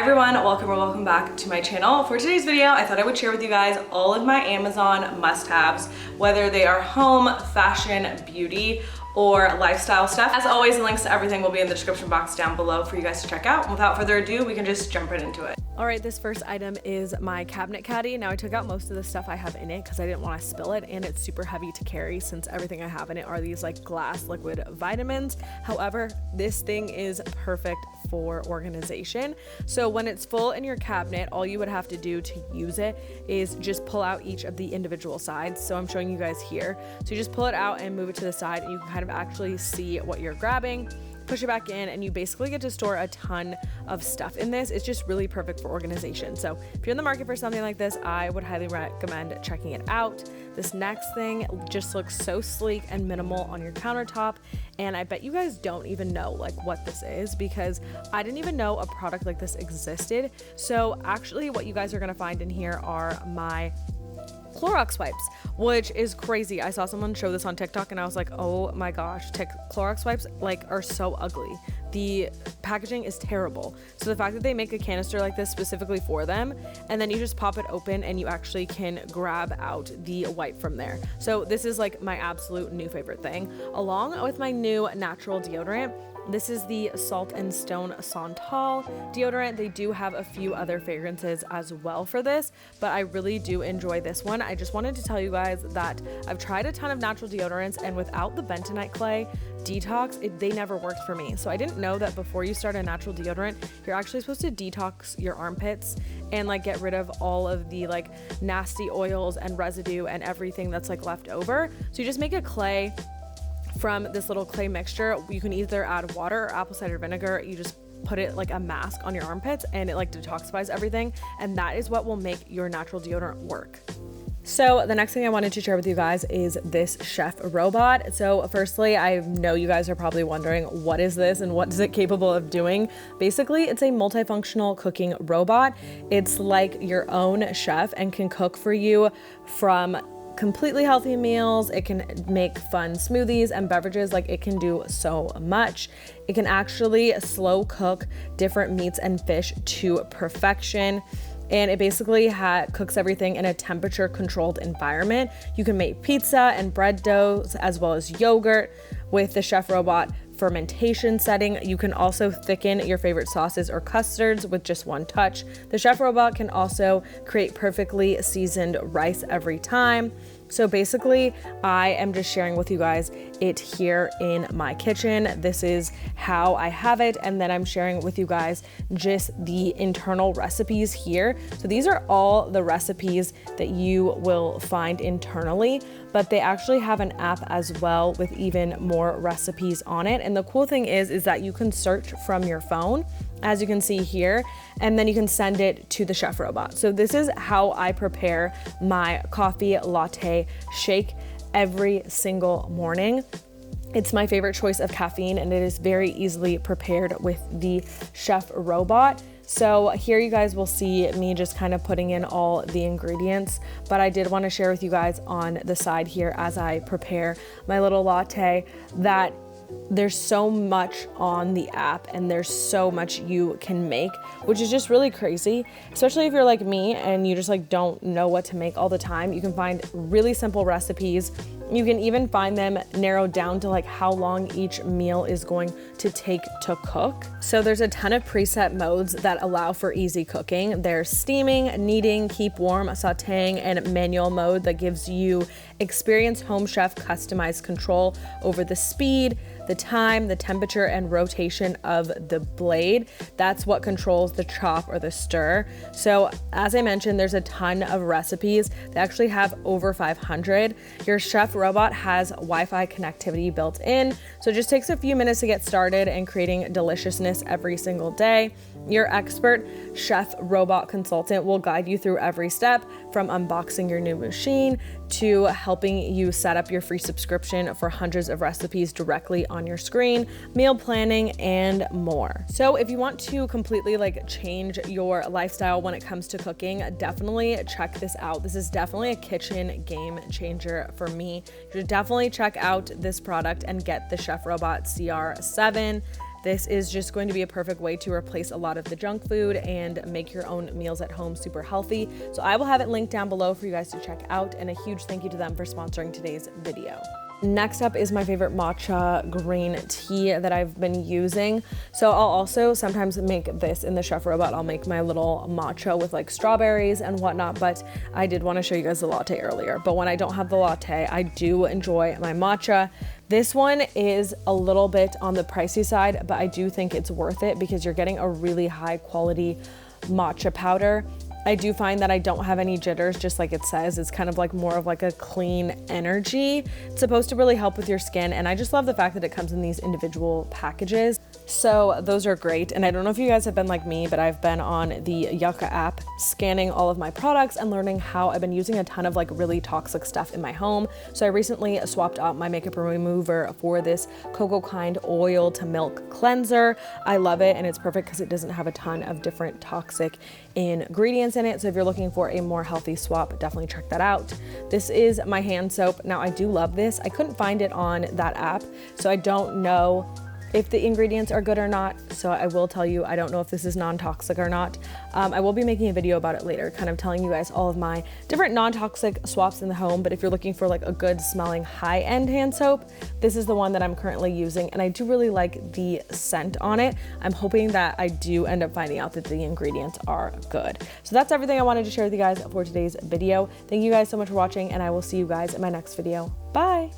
Hi everyone, welcome or welcome back to my channel. For today's video, I thought I would share with you guys all of my Amazon must-haves, whether they are home, fashion, beauty, or lifestyle stuff. As always, the links to everything will be in the description box down below for you guys to check out. And without further ado, we can just jump right into it. All right, this first item is my cabinet caddy. Now I took out most of the stuff I have in it because I didn't want to spill it, and it's super heavy to carry since everything I have in it are these like glass liquid vitamins. However, this thing is perfect for organization. So when it's full in your cabinet, all you would have to do to use it is just pull out each of the individual sides. So I'm showing you guys here. So you just pull it out and move it to the side, and you can kind of actually see what you're grabbing. Push it back in, and you basically get to store a ton of stuff in this. It's just really perfect for organization. So if you're in the market for something like this, I would highly recommend checking it out. This next thing just looks so sleek and minimal on your countertop, and I bet you guys don't even know like what this is, because I didn't even know a product like this existed. So actually what you guys are gonna find in here are my Clorox wipes, which is crazy. I saw someone show this on TikTok and I was like, oh my gosh, Clorox wipes like are so ugly. The packaging is terrible. So the fact that they make a canister like this specifically for them, and then you just pop it open and you actually can grab out the wipe from there. So this is like my absolute new favorite thing, along with my new natural deodorant. This is the Salt and Stone Santal deodorant. They do have a few other fragrances as well for this, but I really do enjoy this one. I just wanted to tell you guys that I've tried a ton of natural deodorants, and without the bentonite clay detox, they never worked for me. So I didn't know that before you start a natural deodorant, you're actually supposed to detox your armpits and like get rid of all of the like nasty oils and residue and everything that's like left over. So you just make a clay from this little clay mixture. You can either add water or apple cider vinegar. You just put it like a mask on your armpits, and it like detoxifies everything, and that is what will make your natural deodorant work. So the next thing I wanted to share with you guys is this chef robot. So firstly, I know you guys are probably wondering, what is this and what is it capable of doing? Basically, it's a multifunctional cooking robot. It's like your own chef and can cook for you from completely healthy meals. It can make fun smoothies and beverages. Like, it can do so much. It can actually slow cook different meats and fish to perfection. And it basically cooks everything in a temperature controlled environment. You can make pizza and bread doughs as well as yogurt with the chef robot fermentation setting. You can also thicken your favorite sauces or custards with just one touch. The chef robot can also create perfectly seasoned rice every time. So basically, I am just sharing with you guys it here in my kitchen. This is how I have it, and then I'm sharing with you guys just the internal recipes here. So these are all the recipes that you will find internally, but they actually have an app as well with even more recipes on it. And the cool thing is that you can search from your phone, as you can see here, and then you can send it to the chef robot. So this is how I prepare my coffee latte shake every single morning. It's my favorite choice of caffeine, and it is very easily prepared with the chef robot. So here you guys will see me just kind of putting in all the ingredients, but I did want to share with you guys on the side here as I prepare my little latte that there's so much on the app, and there's so much you can make, which is just really crazy, especially if you're like me and you just like don't know what to make all the time. You can find really simple recipes. You can even find them narrowed down to like how long each meal is going to take to cook. So there's a ton of preset modes that allow for easy cooking. There's steaming, kneading, keep warm, sauteing, and manual mode that gives you experienced home chef customized control over the speed, the time, the temperature, and rotation of the blade. That's what controls the chop or the stir. So as I mentioned, there's a ton of recipes. They actually have over 500. Your chef robot has Wi-Fi connectivity built in, so it just takes a few minutes to get started and creating deliciousness every single day. Your expert chef robot consultant will guide you through every step, from unboxing your new machine to helping you set up your free subscription for hundreds of recipes directly on your screen, meal planning, and more. So if you want to completely like change your lifestyle when it comes to cooking, definitely check this out. This is definitely a kitchen game changer for me. You should definitely check out this product and get the Chef Robot CR7. This is just going to be a perfect way to replace a lot of the junk food and make your own meals at home super healthy. So I will have it linked down below for you guys to check out, and a huge thank you to them for sponsoring today's video. Next up is my favorite matcha green tea that I've been using. So I'll also sometimes make this in the chef robot. I'll make my little matcha with like strawberries and whatnot, but I did want to show you guys the latte earlier. But when I don't have the latte, I do enjoy my matcha. This one is a little bit on the pricey side, but I do think it's worth it because you're getting a really high quality matcha powder. I do find that I don't have any jitters, just like it says. It's kind of like more of like a clean energy. It's supposed to really help with your skin, and I just love the fact that it comes in these individual packages. So those are great. And I don't know if you guys have been like me, but I've been on the Yucca app scanning all of my products and learning how I've been using a ton of like really toxic stuff in my home. So I recently swapped out my makeup remover for this Cocoa Kind oil to milk cleanser. I love it, and it's perfect because it doesn't have a ton of different toxic ingredients in it. So if you're looking for a more healthy swap, definitely check that out. This is my hand soap. Now I do love this. I couldn't find it on that app, so I don't know if the ingredients are good or not. So I will tell you, I don't know if this is non-toxic or not. I will be making a video about it later, kind of telling you guys all of my different non-toxic swaps in the home. But if you're looking for like a good smelling high-end hand soap, this is the one that I'm currently using, and I do really like the scent on it. I'm hoping that I do end up finding out that the ingredients are good. So that's everything I wanted to share with you guys for today's video. Thank you guys so much for watching, and I will see you guys in my next video. Bye.